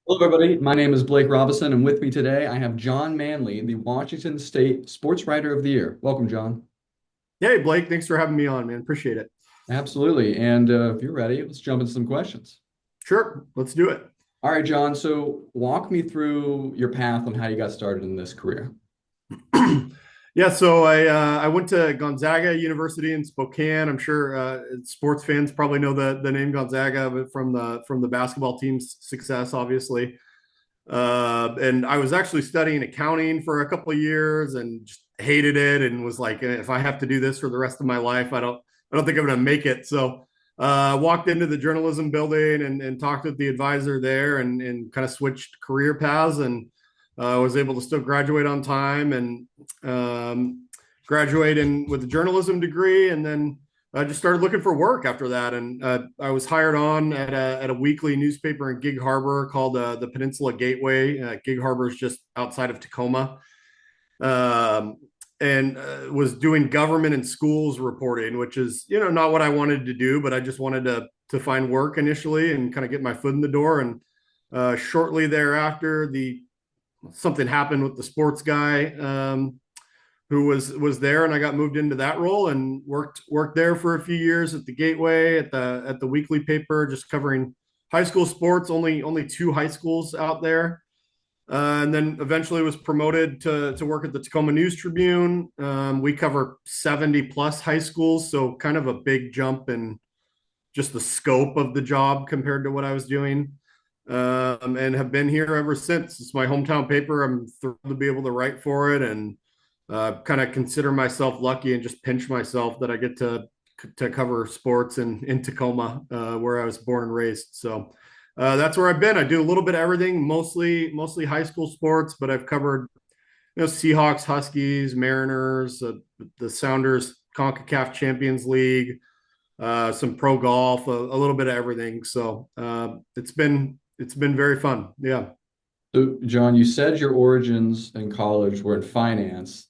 Hello, everybody. My name is Blake Robinson, and with me today I have Jon Manley, the Washington State Sportswriter of the Year. Welcome, John. Hey, Blake, thanks for having me on, man. Appreciate it. Absolutely. And if you're ready, let's jump into some questions. Sure, let's do it. All right, John. So walk me through your path on how you got started in this career. Yeah, so I went to Gonzaga University in Spokane. I'm sure sports fans probably know the name Gonzaga, but from the basketball team's success, obviously. And I was actually studying accounting for a couple of years and just hated it and was like, if I have to do this for the rest of my life, I don't think I'm going to make it. So walked into the journalism building and talked with the advisor there and kind of switched career paths and was able to still graduate on time and graduate with a journalism degree. And then I just started looking for work after that. And I was hired on at a weekly newspaper in Gig Harbor called the Peninsula Gateway. Gig Harbor is just outside of Tacoma. Um, and was doing government and schools reporting, which is, not what I wanted to do, but I just wanted to find work initially and kind of get my foot in the door. And shortly thereafter, the something happened with the sports guy who was there, and I got moved into that role and worked there for a few years at the Gateway at the weekly paper, just covering high school sports. Only two high schools out there, and then eventually was promoted to work at the Tacoma News Tribune. We cover 70 plus high schools, so kind of a big jump in just the scope of the job compared to what I was doing. And have been here ever since. It's my hometown paper. I'm thrilled to be able to write for it, and kind of consider myself lucky and just pinch myself that I get to cover sports in Tacoma, where I was born and raised. So that's where I've been. I do a little bit of everything, mostly high school sports, but I've covered Seahawks, Huskies, Mariners, the Sounders, CONCACAF Champions League, some pro golf, a little bit of everything. So it's been very fun. Yeah. So, John, you said your origins in college were in finance.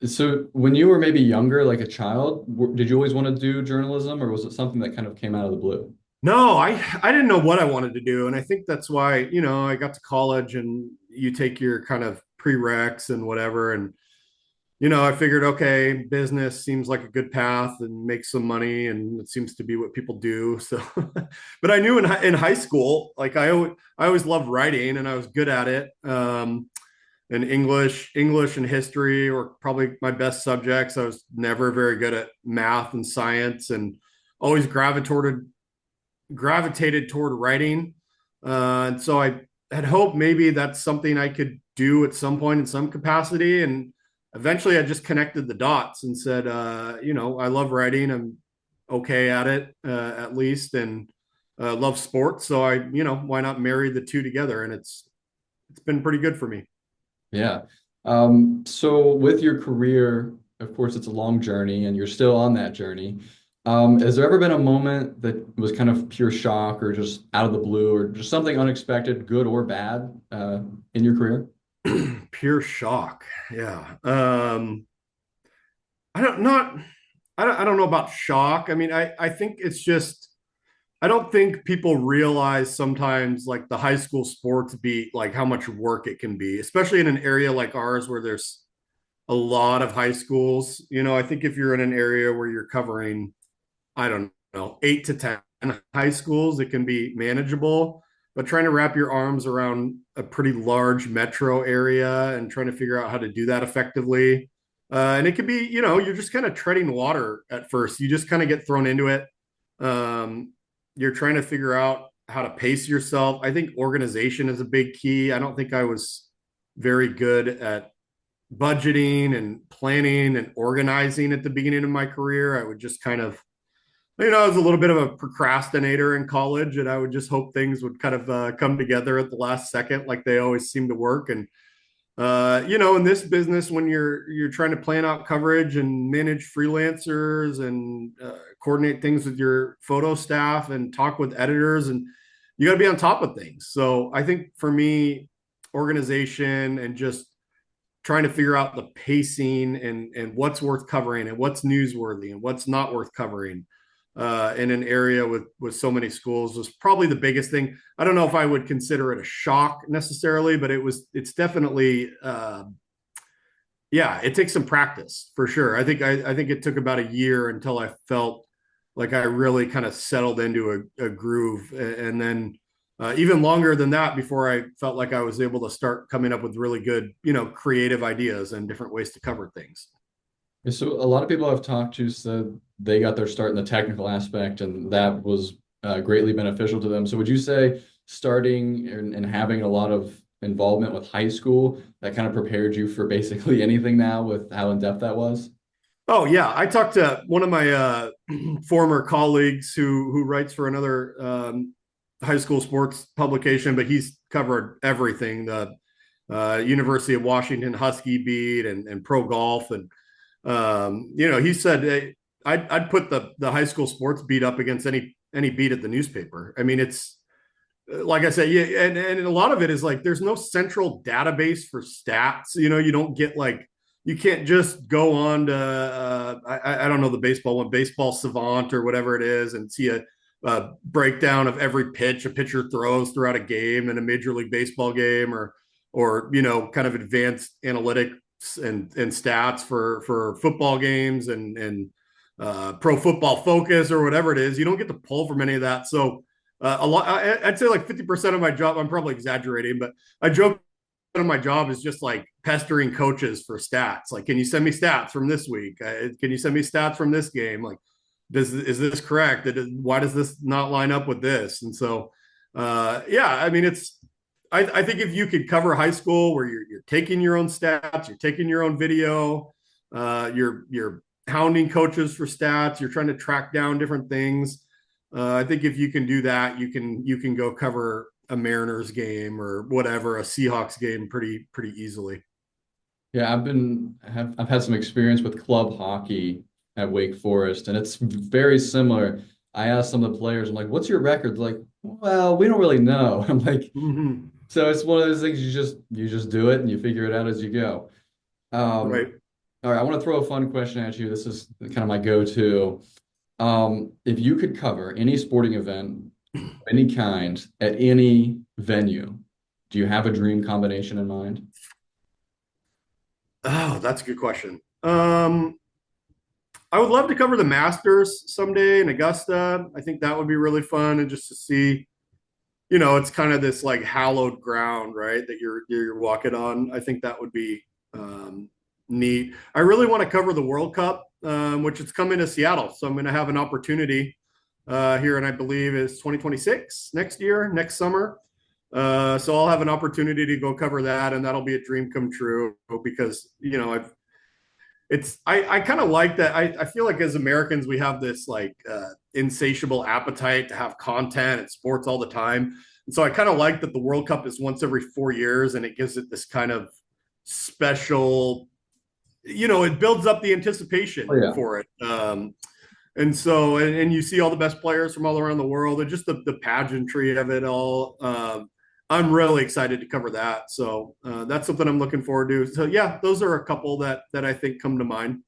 So when you were maybe younger, like a child, did you always want to do journalism, or was it something that kind of came out of the blue? No, I didn't know what I wanted to do, and I think that's why I got to college and you take your kind of prereqs and whatever, and I figured, okay, business seems like a good path and make some money, and it seems to be what people do. So, but I knew in high school, like I always loved writing and I was good at it. And English and history were probably my best subjects. I was never very good at math and science, and always gravitated toward writing. And so I had hoped maybe that's something I could do at some point in some capacity. And eventually I just connected the dots and said, I love writing. I'm okay at it, at least, and love sports. So why not marry the two together? And it's been pretty good for me. Yeah. So with your career, of course, it's a long journey and you're still on that journey. Has there ever been a moment that was kind of pure shock or just out of the blue or just something unexpected, good or bad, in your career? Pure shock. Yeah. I don't not I don't know about shock. I mean, I think it's just I don't think people realize sometimes like the high school sports beat, like how much work it can be, especially in an area like ours where there's a lot of high schools. I think if you're in an area where you're covering, I don't know, 8 to 10 high schools, it can be manageable. But trying to wrap your arms around a pretty large metro area and trying to figure out how to do that effectively. And it could be, you're just kind of treading water at first. You just kind of get thrown into it. You're trying to figure out how to pace yourself. I think organization is a big key. I don't think I was very good at budgeting and planning and organizing at the beginning of my career. I would just kind of, I was a little bit of a procrastinator in college, and I would just hope things would kind of come together at the last second, like they always seem to work. And in this business, when you're trying to plan out coverage and manage freelancers and coordinate things with your photo staff and talk with editors, and you got to be on top of things. So I think for me, organization and just trying to figure out the pacing and what's worth covering and what's newsworthy and what's not worth covering. in an area with so many schools was probably the biggest thing. I don't know if I would consider it a shock necessarily, but it's definitely yeah, it takes some practice for sure. I think it took about a year until I felt like I really kind of settled into a groove, and then even longer than that before I felt like I was able to start coming up with really good, creative ideas and different ways to cover things. So a lot of people I've talked to said they got their start in the technical aspect, and that was greatly beneficial to them. So would you say starting and having a lot of involvement with high school that kind of prepared you for basically anything now with how in depth that was? Oh yeah, I talked to one of my former colleagues who writes for another high school sports publication, but he's covered everything: the University of Washington Husky beat and pro golf, and he said hey, I'd put the high school sports beat up against any beat at the newspaper. I mean, it's like I said, yeah, and a lot of it is like there's no central database for stats. You don't get like you can't just go on to I don't know the baseball one, Baseball Savant or whatever it is, and see a breakdown of every pitch a pitcher throws throughout a game in a Major League Baseball game, or kind of advanced analytics and stats for football games and Pro Football Focus or whatever it is. You don't get to pull from any of that, so a lot. I'd say like 50% of my job. I'm probably exaggerating, but I joke of my job is just like pestering coaches for stats. Like, can you send me stats from this week? Can you send me stats from this game? Like, is this correct? Why does this not line up with this? And so, yeah, I mean, I think if you could cover high school where you're taking your own stats, you're taking your own video, you're hounding coaches for stats, you're trying to track down different things. I think if you can do that, you can go cover a Mariners game or whatever, a Seahawks game pretty easily. Yeah, I've had some experience with club hockey at Wake Forest, and it's very similar. I asked some of the players, I'm like, "What's your record?" They're like, "Well, we don't really know." I'm like, Mm-hmm. so it's one of those things you just do it and you figure it out as you go. Um, Right. all right, I want to throw a fun question at you. This is kind of my go-to. If you could cover any sporting event of any kind at any venue, do you have a dream combination in mind? Oh, that's a good question. I would love to cover the Masters someday in Augusta. I think that would be really fun, and just to see, it's kind of this like hallowed ground, right? That you're walking on. I think that would be neat. I really want to cover the World Cup, which is coming to Seattle, so I'm going to have an opportunity here, and I believe is 2026 next year, next summer. So I'll have an opportunity to go cover that, and that'll be a dream come true because I kind of like that. I feel like as Americans we have this like insatiable appetite to have content and sports all the time, and so I kind of like that the World Cup is once every 4 years, and it gives it this kind of special. It builds up the Oh anticipation yeah. for it. And so, and you see all the best players from all around the world, and just the pageantry of it all. I'm really excited to cover that. So that's something I'm looking forward to. So yeah, those are a couple that I think come to mind.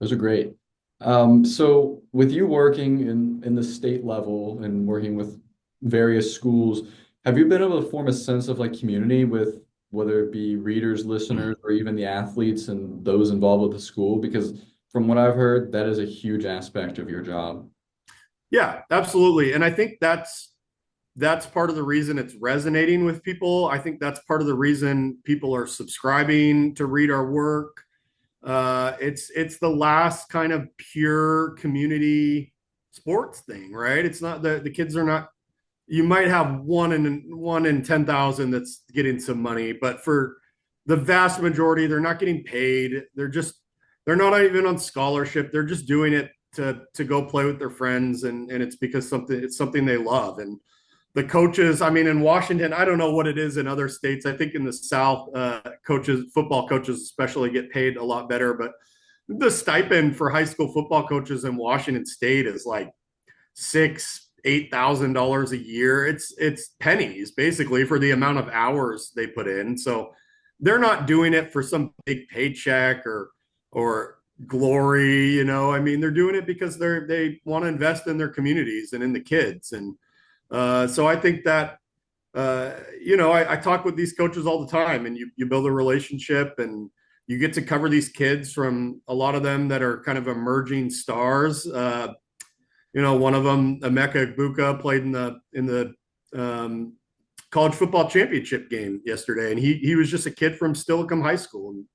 Those are great. So with you working in the state level and working with various schools, have you been able to form a sense of like community with whether it be readers, listeners, or even the athletes and those involved with the school? Because from what I've heard, that is a huge aspect of your job. Yeah, absolutely. And I think that's part of the reason it's resonating with people. I think that's part of the reason people are subscribing to read our work. It's the last kind of pure community sports thing, right? It's not the kids are not. You might have one in 10,000 that's getting some money, but for the vast majority, they're not getting paid. They're not even on scholarship. They're just doing it to go play with their friends, and it's because it's something they love. And the coaches, I mean, in Washington, I don't know what it is in other states. I think in the South, football coaches especially, get paid a lot better. But the stipend for high school football coaches in Washington State is like $8,000 a year. It's pennies basically for the amount of hours they put in. So they're not doing it for some big paycheck or glory. I mean, they're doing it because they want to invest in their communities and in the kids. And so I think that, I talk with these coaches all the time, and you build a relationship, and you get to cover these kids, from a lot of them that are kind of emerging stars. One of them, Emeka Egbuka, played in the college football championship game yesterday, and he was just a kid from Stillicum High School, and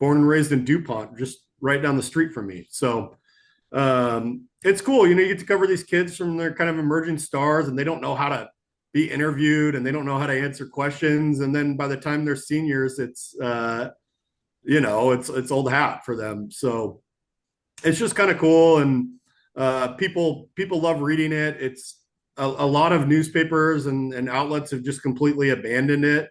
born and raised in DuPont, just right down the street from me. So it's cool. You get to cover these kids from their kind of emerging stars, and they don't know how to be interviewed, and they don't know how to answer questions. And then by the time they're seniors, it's old hat for them. So it's just kind of cool. And people love reading it. It's a lot of newspapers and outlets have just completely abandoned it,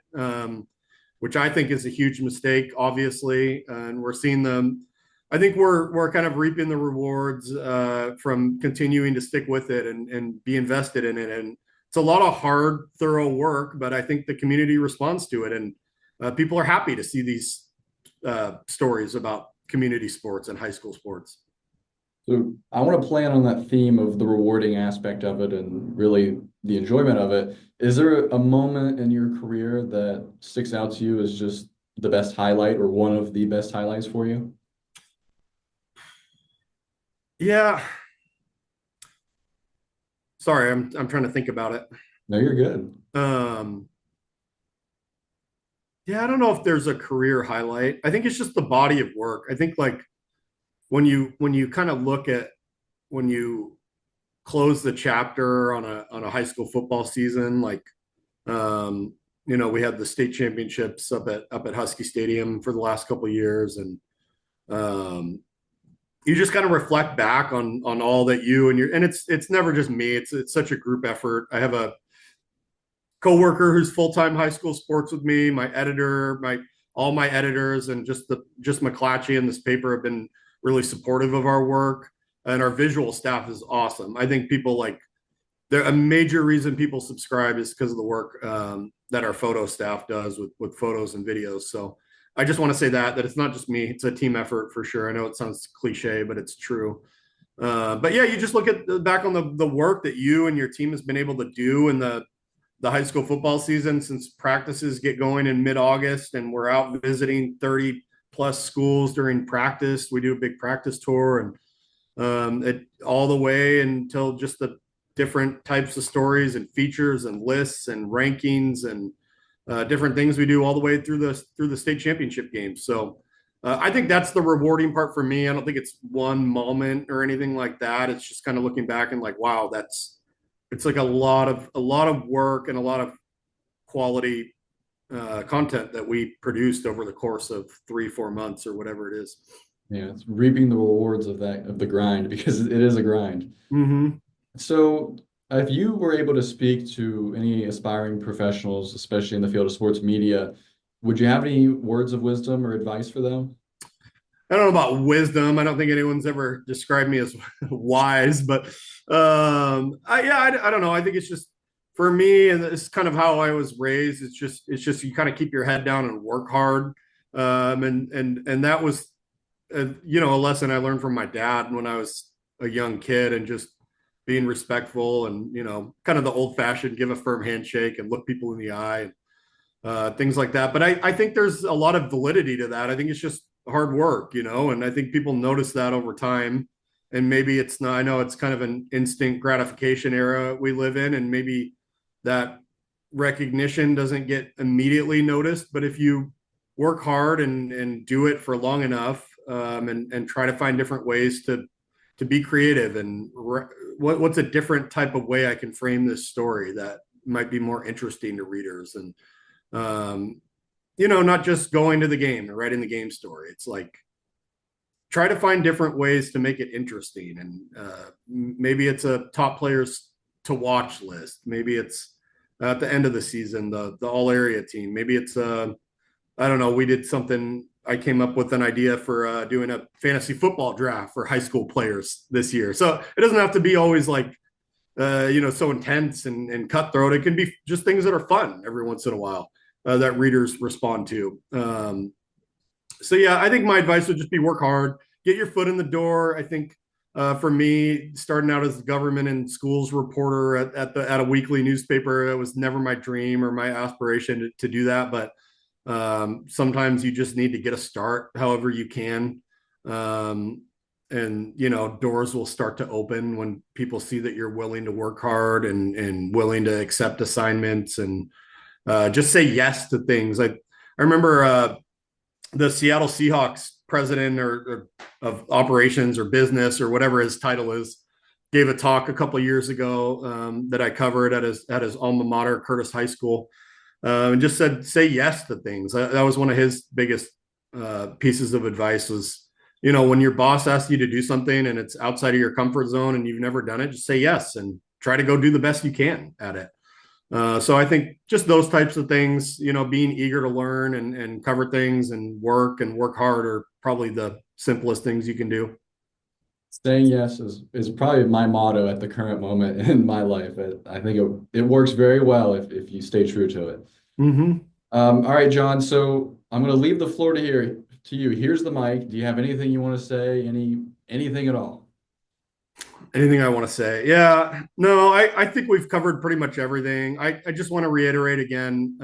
which I think is a huge mistake, obviously. And we're seeing them. I think we're kind of reaping the rewards from continuing to stick with it and be invested in it. And it's a lot of hard, thorough work, but I think the community responds to it, and people are happy to see these stories about community sports and high school sports. So I want to plan on that theme of the rewarding aspect of it and really the enjoyment of it. Is there a moment in your career that sticks out to you as just the best highlight or one of the best highlights for you? Yeah. Sorry, I'm trying to think about it. No, you're good. Um, yeah, I don't know if there's a career highlight. I think it's just the body of work. I think, like, when you kind of look at, when you close the chapter on a high school football season, like, we had the state championships up at Husky Stadium for the last couple of years, and you just kind of reflect back on all that and it's never just me. It's such a group effort. I have a coworker who's full-time high school sports with me, my editor, all my editors, and just McClatchy and this paper have been really supportive of our work. And our visual staff is awesome. I think people, like, a major reason people subscribe is because of the work that our photo staff does with photos and videos. So I just want to say that it's not just me. It's a team effort for sure. I know it sounds cliche, but it's true. But yeah, you just look at back on the work that you and your team has been able to do in the high school football season, since practices get going in mid-August, and we're out visiting 30 plus schools during practice. We do a big practice tour, and it all the way until just the different types of stories and features and lists and rankings and different things we do all the way through the state championship games. So I think that's the rewarding part for me. I don't think it's one moment or anything like that. It's just kind of looking back and like, wow, it's like a lot of work and a lot of quality content that we produced over the course of 3-4 months or whatever it is. Yeah, it's reaping the rewards of the grind, because it is a grind. Mm-hmm. So if you were able to speak to any aspiring professionals, especially in the field of sports media, would you have any words of wisdom or advice for them? I don't know about wisdom. I don't think anyone's ever described me as wise, but I don't know. I think it's just, for me, and it's kind of how I was raised. It's just you kind of keep your head down and work hard. And that was a lesson I learned from my dad when I was a young kid, and just being respectful, and kind of the old fashioned give a firm handshake and look people in the eye, things like that. But I think there's a lot of validity to that. I think it's just hard work, and I think people notice that over time. And maybe it's not, I know it's kind of an instant gratification era we live in, and maybe that recognition doesn't get immediately noticed. But if you work hard and do it for long enough, and try to find different ways to be creative, and what's a different type of way I can frame this story that might be more interesting to readers, and not just going to the game and writing the game story. It's like, try to find different ways to make it interesting. And maybe it's a top players to watch list. Maybe it's at the end of the season, the all area team. Maybe it's I don't know. We did something. I came up with an idea for doing a fantasy football draft for high school players this year. So it doesn't have to be always like, so intense and cutthroat. It can be just things that are fun every once in a while that readers respond to. So yeah, I think my advice would just be work hard, get your foot in the door. I think for me, starting out as a government and schools reporter at a weekly newspaper, it was never my dream or my aspiration to do that. But sometimes you just need to get a start, however you can. Um, and doors will start to open when people see that you're willing to work hard and willing to accept assignments and just say yes to things. I remember the Seattle Seahawks president or of operations or business or whatever his title is gave a talk a couple of years ago that I covered at his alma mater, Curtis High School, and just said say yes to things. That was one of his biggest pieces of advice was, when your boss asks you to do something and it's outside of your comfort zone and you've never done it, just say yes and try to go do the best you can at it. So I think just those types of things, being eager to learn and cover things and work hard are probably the simplest things you can do. Saying yes is probably my motto at the current moment in my life. I think it works very well if you stay true to it. Mm-hmm. All right, John. So I'm going to leave the floor to you. Here's the mic. Do you have anything you want to say? Anything at all? Anything I want to say? Yeah, no, I think we've covered pretty much everything. I just want to reiterate again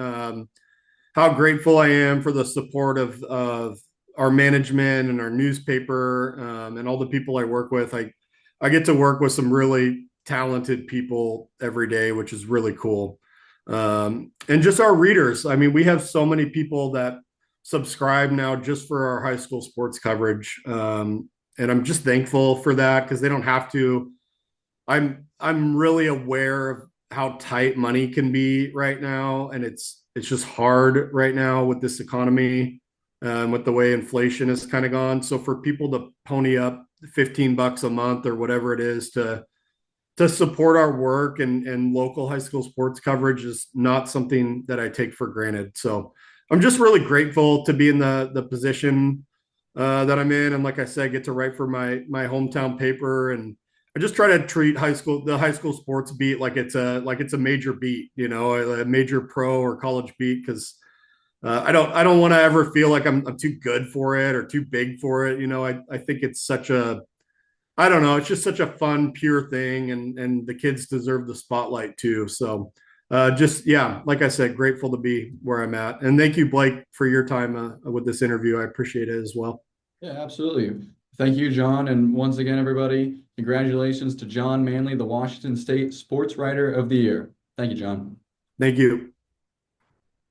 how grateful I am for the support of our management and our newspaper and all the people I work with. I get to work with some really talented people every day, which is really cool. And just our readers. I mean, we have so many people that subscribe now just for our high school sports coverage. And I'm just thankful for that because they don't have to. I'm really aware of how tight money can be right now, and it's just hard right now with this economy, with the way inflation has kind of gone. So for people to pony up $15 a month or whatever it is to support our work and local high school sports coverage is not something that I take for granted. So I'm just really grateful to be in the position that I'm in, and like I said, get to write for my hometown paper, and I just try to treat the high school sports beat like it's a major beat, a major pro or college beat, because I don't want to ever feel like I'm too good for it or too big for it. I think it's such a I don't know, it's just such a fun, pure thing, and the kids deserve the spotlight too. So just yeah, like I said, grateful to be where I'm at, and thank you, Blake, for your time with this interview. I appreciate it as well. Yeah, absolutely. Thank you, John. And once again, everybody, congratulations to Jon Manley, the Washington State Sportswriter of the Year. Thank you, John. Thank you.